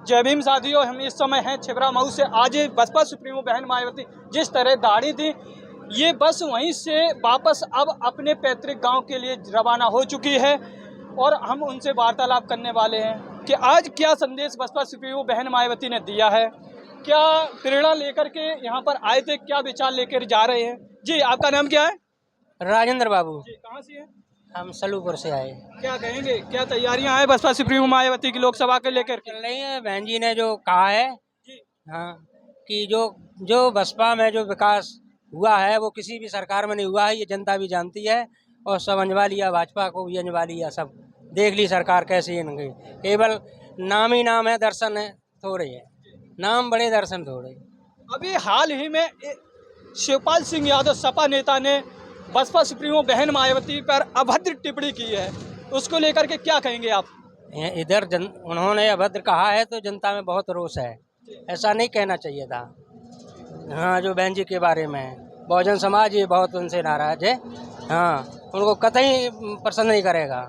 जय भीम साथियों, हम इस समय हैं छिबरा मऊ से। आज बसपा सुप्रीमो बहन मायावती जिस तरह दाढ़ी थी, ये बस वहीं से वापस अब अपने पैतृक गांव के लिए रवाना हो चुकी है और हम उनसे वार्तालाप करने वाले हैं कि आज क्या संदेश बसपा सुप्रीमो बहन मायावती ने दिया है, क्या प्रेरणा लेकर के यहाँ पर आए थे, क्या विचार लेकर जा रहे हैं। जी, आपका नाम क्या है? राजेंद्र बाबू। जी, कहाँ से हैं? हम सलूपुर से आए। क्या कहेंगे, क्या तैयारियां हैं बसपा सुप्रीमो मायावती की लोकसभा के लेकर के? चल रही है, बहन जी ने जो कहा है जी। हाँ कि जो बसपा में जो विकास हुआ है वो किसी भी सरकार में नहीं हुआ है, ये जनता भी जानती है और सब अंजवा लिया, भाजपा को भी अंजवा लिया, सब देख ली सरकार कैसी इनकी। केवल नाम ही नाम है, दर्शन है थोड़े है, नाम बड़े दर्शन थोड़े। अभी हाल ही में शिवपाल सिंह यादव सपा नेता ने बसपा सुप्रीमो बहन मायावती पर अभद्र टिप्पणी की है, उसको लेकर के क्या कहेंगे आप? इधर उन्होंने अभद्र कहा है तो जनता में बहुत रोष है, ऐसा नहीं कहना चाहिए था। हाँ, जो बहन जी के बारे में बहुजन समाज ये बहुत उनसे नाराज है। हाँ, उनको कतई पसंद नहीं करेगा।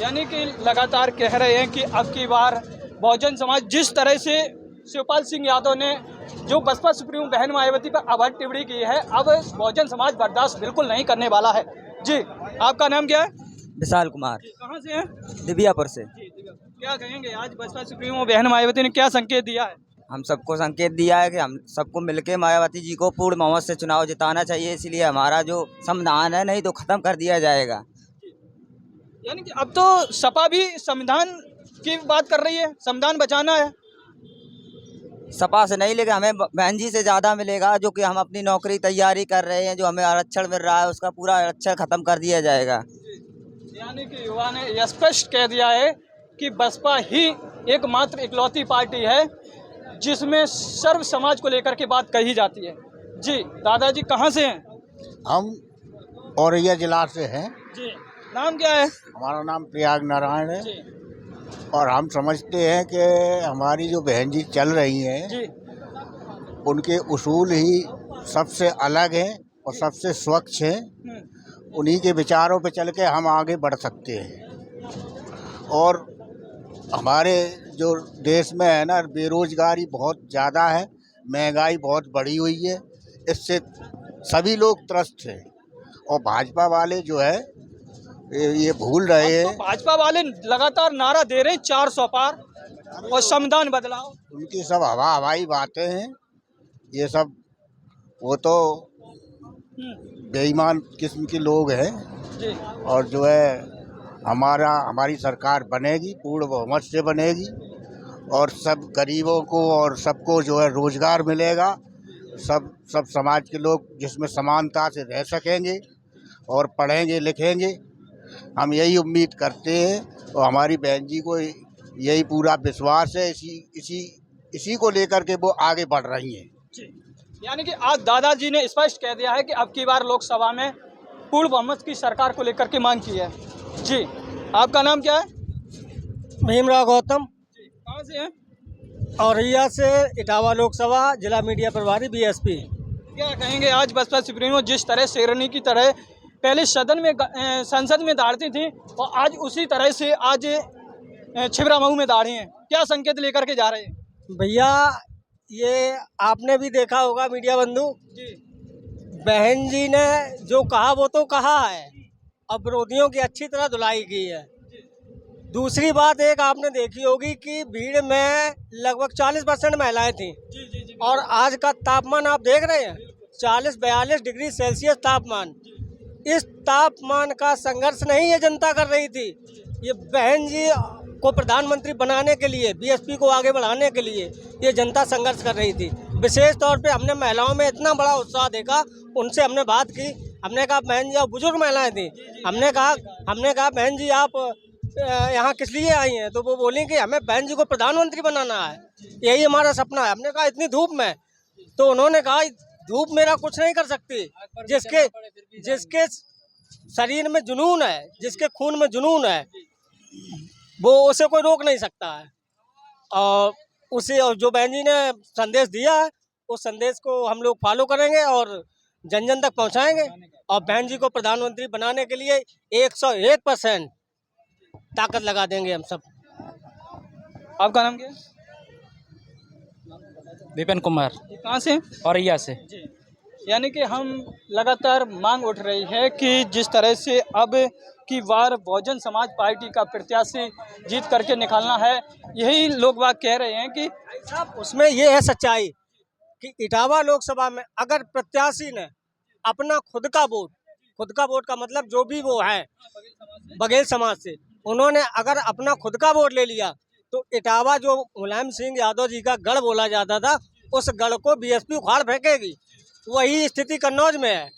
यानी कि लगातार कह रहे हैं कि अब की बार बहुजन समाज जिस तरह से शिवपाल सिंह यादव ने जो बसपा सुप्रीमो बहन मायावती पर अभद्र टिप्पणी की है, अब बहुजन समाज बर्दाश्त बिल्कुल नहीं करने वाला है। जी, आपका नाम क्या है? विशाल कुमार। कहाँ से हैं? दिव्यापुर से। क्या कहेंगे, आज बसपा सुप्रीमो बहन मायावती ने क्या संकेत दिया है? हम सबको संकेत दिया है कि हम सबको मिलके मायावती जी को पूर्ण बहुमत से चुनाव जिताना चाहिए, इसलिए हमारा जो संविधान है नहीं तो खत्म कर दिया जाएगा। यानी कि अब तो सपा भी संविधान की बात कर रही है, संविधान बचाना है। सपा से नहीं लेकिन हमें बहन जी से ज़्यादा मिलेगा, जो कि हम अपनी नौकरी तैयारी कर रहे हैं, जो हमें आरक्षण मिल रहा है उसका पूरा आरक्षण खत्म कर दिया जाएगा। यानी कि युवा ने यह स्पष्ट कह दिया है कि बसपा ही एकमात्र इकलौती पार्टी है जिसमें सर्व समाज को लेकर के बात कही जाती है। जी, दादाजी कहाँ से हैं? हम औरैया जिला से हैं। जी, नाम क्या है? हमारा नाम प्रयाग नारायण है। जी, और हम समझते हैं कि हमारी जो बहन जी चल रही हैं जी, उनके उसूल ही सबसे अलग हैं और सबसे स्वच्छ हैं। उन्हीं के विचारों पे चल के हम आगे बढ़ सकते हैं। और हमारे जो देश में है ना, बेरोजगारी बहुत ज़्यादा है, महंगाई बहुत बढ़ी हुई है, इससे सभी लोग त्रस्त हैं। और भाजपा वाले जो है ये भूल रहे हैं। तो भाजपा वाले लगातार नारा दे रहे हैं 400 पार और संविधान बदलाओ। उनकी सब हवाई बातें हैं, ये सब वो तो बेईमान किस्म के लोग हैं। जी, और जो है हमारी सरकार बनेगी, पूर्ण बहुमत से बनेगी और सब गरीबों को और सबको जो है रोजगार मिलेगा। सब समाज के लोग जिसमें समानता से रह सकेंगे और पढ़ेंगे लिखेंगे, हम यही उम्मीद करते हैं। और हमारी बहन जी को यही पूरा विश्वास है, इसी को लेकर के वो आगे बढ़ रही हैं। यानी कि आज दादाजी ने स्पष्ट कह दिया है कि अब की बार लोकसभा में पूर्ण बहुमत की सरकार को लेकर के मांग की है। जी, आपका नाम क्या है? भीमराव गौतम। कहाँ से हैं? औरैया से, इटावा लोकसभा, जिला मीडिया प्रभारी बीएसपी। क्या कहेंगे, आज बसपा सुप्रीमो जिस तरह शेरनी की तरह पहले संसद में दाढ़ती थी और आज उसी तरह से आज छिबरा मऊ में दाढ़ी हैं, क्या संकेत लेकर के जा रहे हैं? भैया ये आपने भी देखा होगा मीडिया बंधु, जी, बहन जी ने जो कहा वो तो कहा है, अब विरोधियों की अच्छी तरह धुलाई की है। दूसरी बात एक आपने देखी होगी कि भीड़ में लगभग 40% महिलाएं थीं। जी, जी, जी, और आज का तापमान आप देख रहे हैं 40-42 डिग्री सेल्सियस तापमान। इस तापमान का संघर्ष नहीं ये जनता कर रही थी, ये बहन जी को प्रधानमंत्री बनाने के लिए, बीएसपी को आगे बढ़ाने के लिए ये जनता संघर्ष कर रही थी। विशेष तौर पे हमने महिलाओं में इतना बड़ा उत्साह देखा, उनसे हमने बात की, हमने कहा बहन जी, आप बुजुर्ग महिलाएं थी, हमने कहा बहन जी आप यहाँ किस लिए आई हैं? तो वो बोली कि हमें बहन जी को प्रधानमंत्री बनाना है, यही हमारा सपना है। हमने कहा इतनी धूप में? तो उन्होंने कहा धूप मेरा कुछ नहीं कर सकती, जिसके शरीर में जुनून है, जिसके खून में जुनून है, वो उसे कोई रोक नहीं सकता है। और जो बहन जी ने संदेश दिया है उस संदेश को हम लोग फॉलो करेंगे और जन जन तक पहुंचाएंगे और बहन जी को प्रधानमंत्री बनाने के लिए 101% ताकत लगा देंगे हम सब। आपका नाम क्या है? विपिन कुमार कहाँ से? औरैया से। जी, यानी कि हम लगातार मांग उठ रही है कि जिस तरह से अब की बार बहुजन समाज पार्टी का प्रत्याशी जीत करके निकालना है, यही लोग बाग कह रहे हैं कि साहब उसमें ये है सच्चाई कि इटावा लोकसभा में अगर प्रत्याशी ने अपना खुद का वोट का मतलब जो भी वो है बघेल समाज से, उन्होंने अगर अपना खुद का वोट ले लिया तो इटावा जो मुलायम सिंह यादव जी का गढ़ बोला जाता था, उस गढ़ को बीएसपी उखाड़ फेंकेगी। वही स्थिति कन्नौज में है।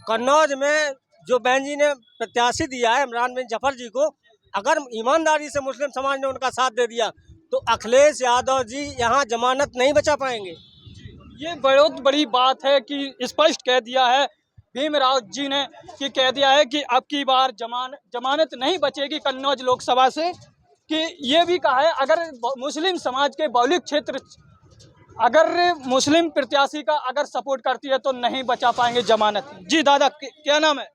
कन्नौज में जो बहन जी ने प्रत्याशी दिया है इमरान बिन जफर जी को, अगर ईमानदारी से मुस्लिम समाज ने उनका साथ दे दिया तो अखिलेश यादव जी यहाँ जमानत नहीं बचा पाएंगे। ये बहुत बड़ी बात है कि स्पष्ट कह दिया है भीमराव जी ने कि कह दिया है कि अब की बार जमानत नहीं बचेगी कन्नौज लोकसभा से, कि ये भी कहा है अगर मुस्लिम समाज के बहुलिक क्षेत्र अगर मुस्लिम प्रत्याशी का अगर सपोर्ट करती है तो नहीं बचा पाएंगे जमानत। जी दादा क्या नाम है?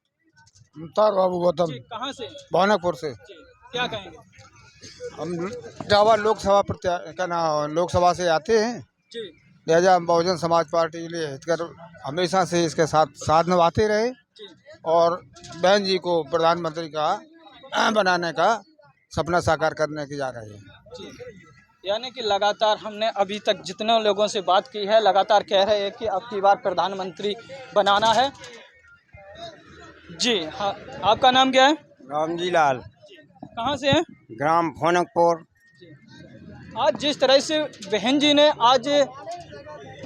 मुख्तार बाबू गौतम, जी, कहाँ से? भानकपुर से। जी, क्या कहेंगे? हम इटावा लोकसभा से आते हैं। जी लिहाजा बहुजन समाज पार्टी के लिए हितकर हमेशा से इसके साथ निभाते रहे जी और बहन जी को प्रधानमंत्री का बनाने का सपना साकार करने की जा रहे हैं। जी, यानी कि लगातार हमने अभी तक जितने लोगों से बात की है लगातार कह रहे हैं कि अब की बार प्रधानमंत्री बनाना है। जी हाँ, आपका नाम क्या है? रामजी लाल, कहाँ से हैं? ग्राम फोनकपुर। आज जिस तरह से बहन जी ने आज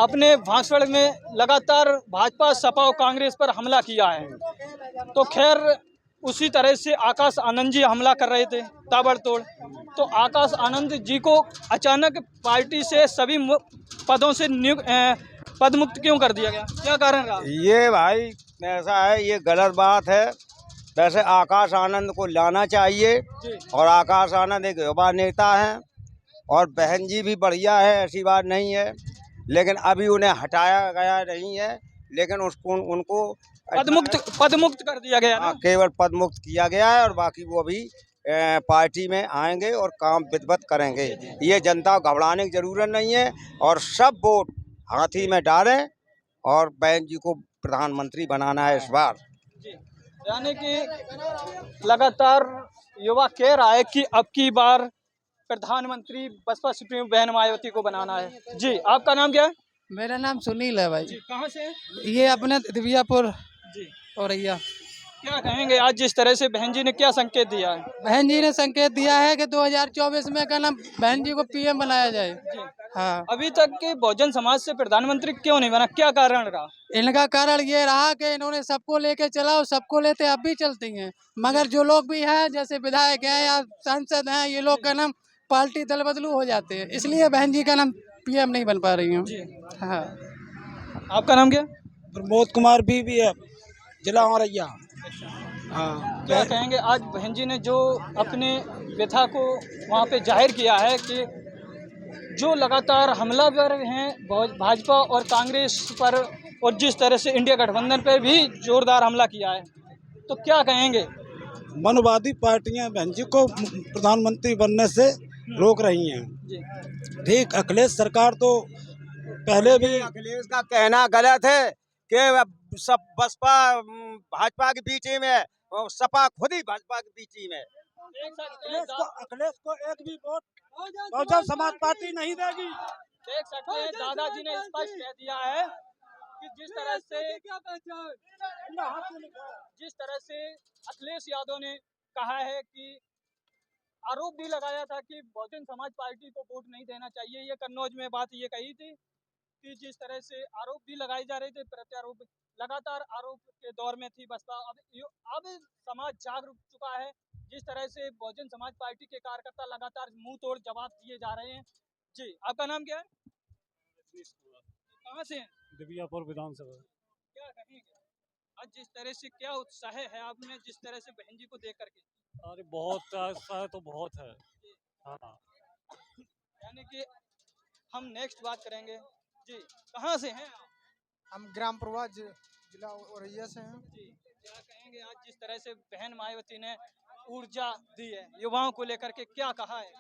अपने भाषण में लगातार भाजपा सपा और कांग्रेस पर हमला किया है, तो खैर उसी तरह से आकाश आनंद जी हमला कर रहे थे ताबड़तोड़, तो आकाश आनंद जी को अचानक पार्टी से सभी पदों से पद मुक्त क्यों कर दिया गया, क्या कारण रहा? ये भाई ऐसा है, ये गलत बात है। वैसे आकाश आनंद को लाना चाहिए और आकाश आनंद एक युवा नेता है और बहन जी भी बढ़िया है, ऐसी बात नहीं है, लेकिन अभी उन्हें हटाया गया नहीं है, लेकिन उसको उनको पद मुक्त कर दिया गया ना? केवल पद मुक्त किया गया है और बाकी वो अभी पार्टी में आएंगे और काम विधिवत करेंगे। ये जनता को घबराने की जरूरत नहीं है और सब वोट हाथी में डालें और बहन जी को प्रधानमंत्री बनाना है इस बार। यानी कि लगातार युवा कह रहा है कि अब की बार प्रधानमंत्री बसपा सुप्रीमो बहन मायावती को बनाना है। जी आपका नाम क्या है? मेरा नाम सुनील है भाई। कहाँ से है? ये अपने दिव्यापुर जी, औरैया। क्या कहेंगे आज जिस तरह से बहन जी ने क्या संकेत दिया है? बहन जी ने संकेत दिया है कि 2024 में का नाम बहन जी को पीएम बनाया जाए। हाँ, अभी तक के बहुजन समाज से प्रधानमंत्री क्यों नहीं बना, क्या कारण रहा? इनका कारण ये रहा कि इन्होंने सबको लेके चला और सबको लेते अब भी चलती हैं, मगर जो लोग भी हैं जैसे विधायक हैं या सांसद हैं, ये लोग का नाम पार्टी दल बदलू हो जाते हैं, इसलिए बहन जी का नाम पीएम नहीं बन पा रही हूँ। हाँ, आपका नाम क्या? प्रमोद कुमार BBF, जिला औरैया। हाँ, क्या कहेंगे आज बहन जी ने जो अपने व्यथा को वहाँ पे जाहिर किया है कि जो लगातार हमलावर हैं भाजपा और कांग्रेस पर और जिस तरह से इंडिया गठबंधन पर भी जोरदार हमला किया है, तो क्या कहेंगे? मनवादी पार्टियां बहन जी को प्रधानमंत्री बनने से रोक रही हैं। ठीक, अखिलेश सरकार तो पहले भी अखिलेश का कहना गलत है कि सब बसपा भाजपा के बीच में, सपा खुद ही भाजपा के बीच में। अखिलेश को एक भी वोट बहुजन समाज पार्टी नहीं देगी। देख सकते हैं दादाजी ने स्पष्ट कह दिया है कि जिस तरह से अखिलेश यादव ने कहा है कि आरोप भी लगाया था कि बहुजन समाज पार्टी को वोट नहीं देना चाहिए, ये कन्नौज में बात ये कही थी कि जिस तरह से आरोप भी लगाए जा रहे थे, प्रत्यारोप लगातार आरोप के दौर में थी बसपा। अब समाज जाग चुका है, जिस तरह से बहुजन समाज पार्टी के कार्यकर्ता लगातार मुंह तोड़ जवाब दिए जा रहे हैं। जी आपका नाम क्या है? कहाँ से हैं? दिव्यापुर विधानसभा। क्या कहेंगे आज जिस तरह से क्या उत्साह है आपने जिस तरह से बहन जी को देख करके? अरे बहुत उत्साह तो बहुत है। हाँ, यानी कि हम नेक्स्ट बात करेंगे। जी कहाँ से हैं आप? हम ग्राम प्रवा जिला औरैया से हैं। जी क्या कहेंगे आज जिस तरह से बहन मायावती ने ऊर्जा दी है युवाओं को लेकर के, क्या कहा है?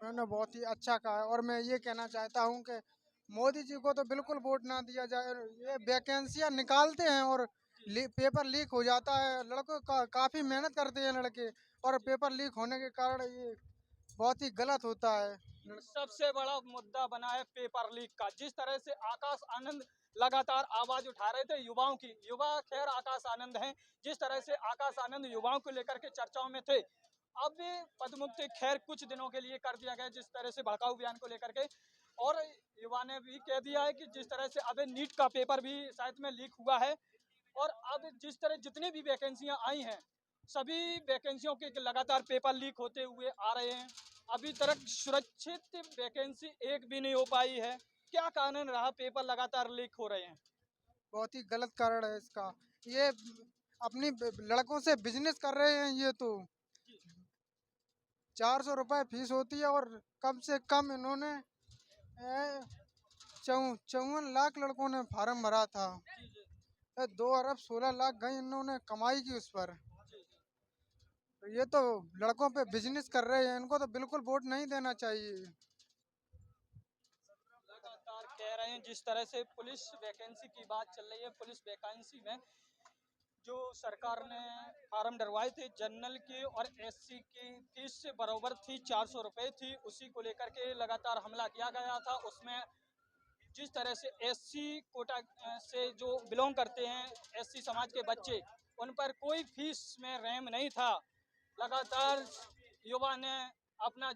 उन्होंने बहुत ही अच्छा कहा है। और मैं ये कहना चाहता हूँ कि मोदी जी को तो बिल्कुल वोट ना दिया जाए। ये वैकेंसियाँ निकालते हैं और पेपर लीक हो जाता है। लड़कों का काफ़ी मेहनत करते हैं लड़के, और पेपर लीक होने के कारण ये बहुत ही गलत होता है। सबसे बड़ा मुद्दा बना है पेपर लीक का। जिस तरह से आकाश आनंद लगातार आवाज उठा रहे थे युवाओं की, युवा खैर आकाश आनंद हैं, जिस तरह से आकाश आनंद युवाओं को लेकर के चर्चाओं में थे, अब पदमुक्त खैर कुछ दिनों के लिए कर दिया गया, जिस तरह से भड़काऊ बयान को लेकर के। और युवा ने भी कह दिया है कि जिस तरह से अब नीट का पेपर भी शायद में लीक हुआ है, और अब जिस तरह जितनी भी वैकेंसियां आई हैं, सभी वैकेंसियों के लगातार पेपर लीक होते हुए आ रहे हैं। अभी तक सुरक्षित वैकेंसी एक भी नहीं हो पाई है। क्या कारण रहा पेपर लगातार लीक हो रहे हैं? बहुत ही गलत कारण है इसका। ये अपनी लड़कों से बिजनेस कर रहे हैं। ये तो 400 रुपये फीस होती है, और कम से कम इन्होंने 54 लाख लड़कों ने फार्म भरा था। 2 अरब 16 लाख गए इन्होंने कमाई की उस पर। तो ये तो लड़कों पे बिजनेस कर रहे हैं, इनको तो बिल्कुल वोट नहीं देना चाहिए। लगातार कह रहे हैं, जिस तरह से पुलिस वैकेंसी की बात चल रही है, पुलिस वैकेंसी में जो सरकार ने फार्म डरवाए थे जनरल की और एससी की फीस से बराबर थी, 400 रुपये थी, उसी को लेकर के लगातार हमला किया गया था। उसमें जिस तरह से एससी कोटा से जो बिलोंग करते हैं, एससी समाज के बच्चे, उन पर कोई फीस में रहम नहीं था। लगातार युवा ने अपना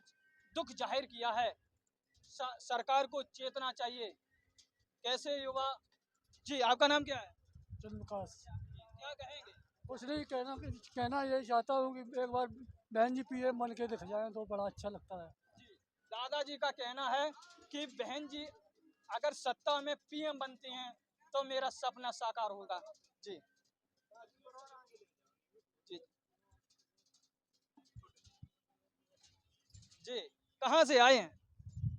दुख जाहिर किया है। सरकार को चेतना चाहिए। कैसे युवा जी, आपका नाम क्या है? चंद्रकाश। क्या कहेंगे? कुछ नहीं कहना यही चाहता हूँ कि एक बार बहन जी पीएम बन के दिख जाए तो बड़ा अच्छा लगता है। दादाजी का कहना है कि बहन जी अगर सत्ता में पीएम बनती हैं तो मेरा सपना साकार होगा। जी जी जी, कहाँ से आए हैं?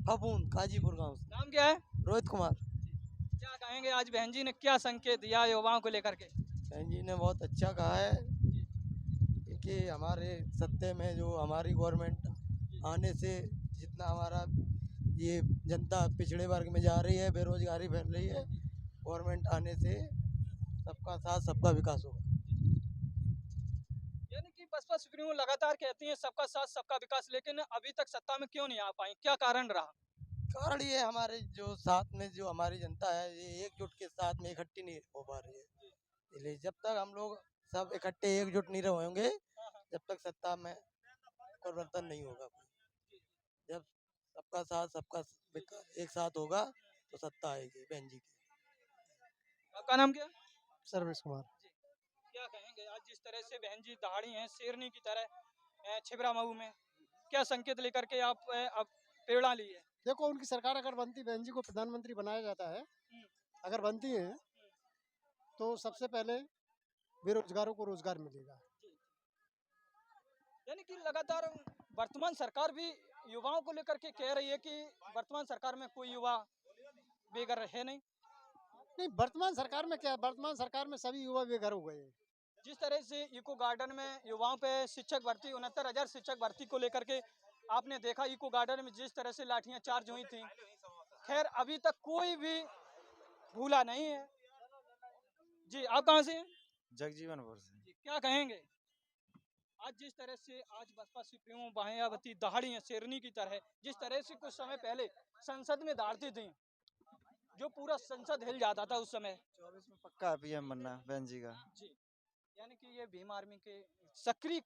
फपून गाजीपुर गांव से। नाम क्या है? रोहित कुमार। क्या कहेंगे, आज बहन जी ने क्या संकेत दिया युवाओं को लेकर के? बहन जी ने बहुत अच्छा कहा है कि हमारे सत्ते में जो हमारी गवर्नमेंट आने से जितना हमारा ये जनता पिछड़े वर्ग में जा रही है, बेरोजगारी फैल रही है, गवर्नमेंट आने से सबका साथ सबका विकास होगा। यानी कि बसपा सुप्रीमो लगातार कहती हैं सबका साथ सबका विकास, लेकिन अभी तक सत्ता में क्यों नहीं आ पाई? क्या कारण रहा? कारण ये हमारे जो साथ में जो हमारी जनता है, ये एकजुट के साथ में इकट्ठी नहीं हो पा रही है। इसलिए जब तक हम लोग सब इकट्ठे एकजुट नहीं रहेंगे, जब तक सत्ता में परिवर्तन नहीं होगा। जब सबका साथ सबका विकास एक साथ होगा तो सत्ता आएगी बहन जी की। आपका नाम क्या है? सर्वेश कुमार। क्या कहेंगे, आज जिस तरह से बहन जी दहाड़ी हैं शेरनी की तरह छिबरा मऊ में, क्या संकेत लेकर के आप अब प्रेरणा ली है? देखो, उनकी सरकार अगर बनती, बहन जी को प्रधानमंत्री बनाया जाता है, अगर बनती है तो सबसे पहले बेरोजगारों को रोजगार मिलेगा। यानी कि लगातार वर्तमान सरकार भी युवाओं को लेकर के कह रही है कि वर्तमान सरकार में कोई युवा बेघर है नहीं। नहीं, वर्तमान सरकार में क्या, वर्तमान सरकार में सभी युवा बेघर हो गए हैं। जिस तरह से इको गार्डन में युवाओं पे शिक्षक भर्ती 69,000 शिक्षक भर्ती को लेकर के आपने देखा, इको गार्डन में जिस तरह से लाठियां चार्ज हुई थी, खैर अभी तक कोई भी भूला नहीं है। जी, आप कहाँ से हैं? जगजीवनपुर से। जी, क्या कहेंगे, आज जिस तरह से आज बसपा सुप्रीमो मायावती दहाड़ी है शेरनी की तरह, जिस तरह से कुछ समय पहले संसद में दहाड़ती थी, जो पूरा संसद हिल जाता था उस समय। 24 में पक्का पीएम बनना बहन जी का। जी, यानी कि ये भीम आर्मी के सक्रिय